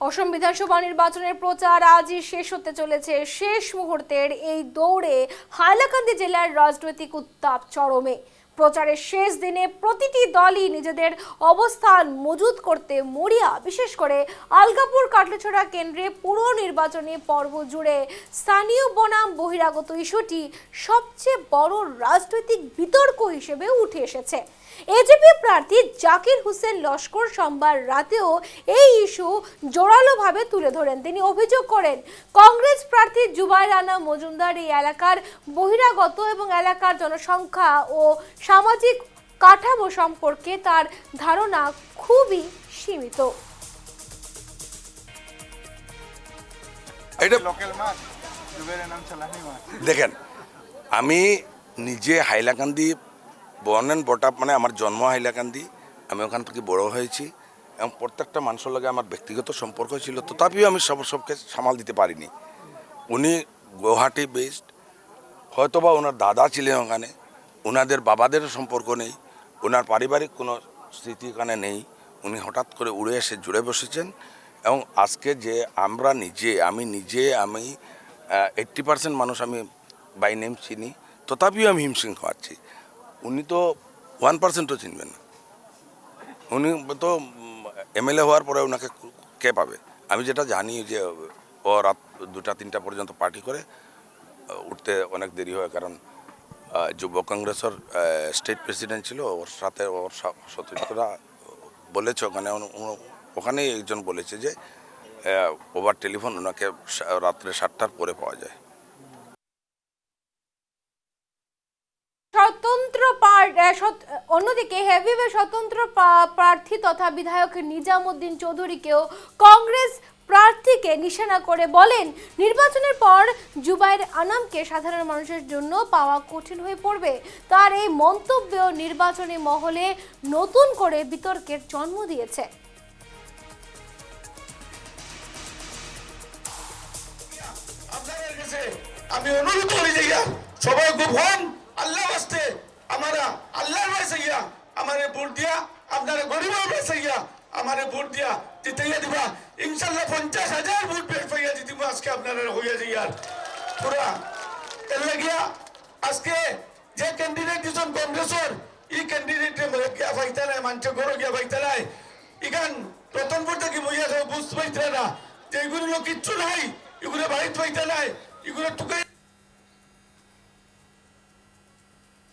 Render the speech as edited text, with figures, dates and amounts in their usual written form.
অসম বিধানসভা নির্বাচনের প্রচার আজই শেষ হতে চলেছে। শেষ মুহূর্তের এই দৌড়ে হাইলাকান্দি জেলার রাজনৈতিক উত্তাপ চরমে। প্রচারের শেষ দিনে প্রতিটি দলই নিজেদের অবস্থান মজুত করতে মরিয়া। বিশেষ করে আলগাপুর কাটলিছড়া কেন্দ্রে পুরো নির্বাচনী পর্ব জুড়ে স্থানীয় বনাম বহিরাগত ইস্যুটি সবচেয়ে বড় রাজনৈতিক বিতর্ক হিসেবে উঠে এসেছে। এজেপি প্রার্থী জাকির হোসেন লস্কর সোমবার রাতেও এই ইস্যু জোরালোভাবে তুলে ধরেন। তিনি অভিযোগ করেন, কংগ্রেস প্রার্থী জুবাইর রানা মজুমদার এই এলাকার বহিরাগত এবং এলাকার জনসংখ্যা ও সামাজিক কাঠামো সম্পর্কে তার ধারণা খুবই সীমিত। দেখেন, আমি নিজে Hailakandi born and brought up, মানে আমার জন্ম হাইলাকান্দি, আমি ওখান থেকে বড় হয়েছি এবং প্রত্যেকটা মানুষের লগে আমার ব্যক্তিগত সম্পর্ক ছিল। তথাপিও আমি সবকে সামাল দিতে পারিনি। উনি গুয়াহাটি বেসড, হয়তোবা ওনার দাদা ছিলেন ওখানে, ওনাদের বাবাদের সম্পর্ক নেই, ওনার পারিবারিক কোনো স্মৃতি ওখানে নেই। উনি হঠাৎ করে উড়ে এসে জুড়ে বসেছেন এবং আজকে যে আমি 80% মানুষ আমি বাই নেম চিনি, তথাপিও আমি হিমশিম খাওয়াচ্ছি। উনি তো 1%ও চিনবেন না। উনি তো এমএলএ হওয়ার পরে ওনাকে কে পাবে? আমি যেটা জানি যে ও রাত 2-3টা পর্যন্ত পার্টি করে, উঠতে অনেক দেরি হয়, কারণ যুব কংগ্রেসের স্টেট প্রেসিডেন্ট ছিল, ওর সাথে ওর সতীর্থরা বলেছে, ওখানেই একজন বলেছে যে ওভার টেলিফোন ওনাকে রাত্রে 7টার পরে পাওয়া যায়। অন্যদিকে হেভিওয়েট স্বতন্ত্র প্রার্থী তথা বিধায়ক নিজামুদ্দিন চৌধুরীকেও কংগ্রেস প্রার্থীকে নিশানা করে বলেন, নির্বাচনের পর জুবাইর আনামকে সাধারণ মানুষের জন্য পাওয়া কঠিন হয়ে পড়বে। তার এই মন্তব্য নির্বাচনী মহলে নতুন করে বিতর্কের জন্ম দিয়েছে। আমি অনুরোধ করি যে সবাই খুব হন, আল্লাহ বাস্তে আমারা আল্লাহর কাছে গিয়া আমারে ভোট দিয়া, আপনারা গরিবের কাছে গিয়া আমারে ভোট দিয়া জিতাইয়া দিবা। ইনশাআল্লাহ 50,000 ভোট পাইয়া জিতিব আজকে আপনারা হইয়া যাইয়ার পুরা। এর লাগিয়া আজকে যে ক্যান্ডিডেট দিছেন কংগ্রেসের, এই ক্যান্ডিডেটে গিয়া পাইতে নাই, মানুষের ঘরে গিয়া পাইতে নাই। ইখান রতনপুর থেকে বইয়া বুঝতে পাইতে না যে এগুলো কিচ্ছু নাই, এগুলো বাড়িতে পাইতে নাই, এগুলো টুকাই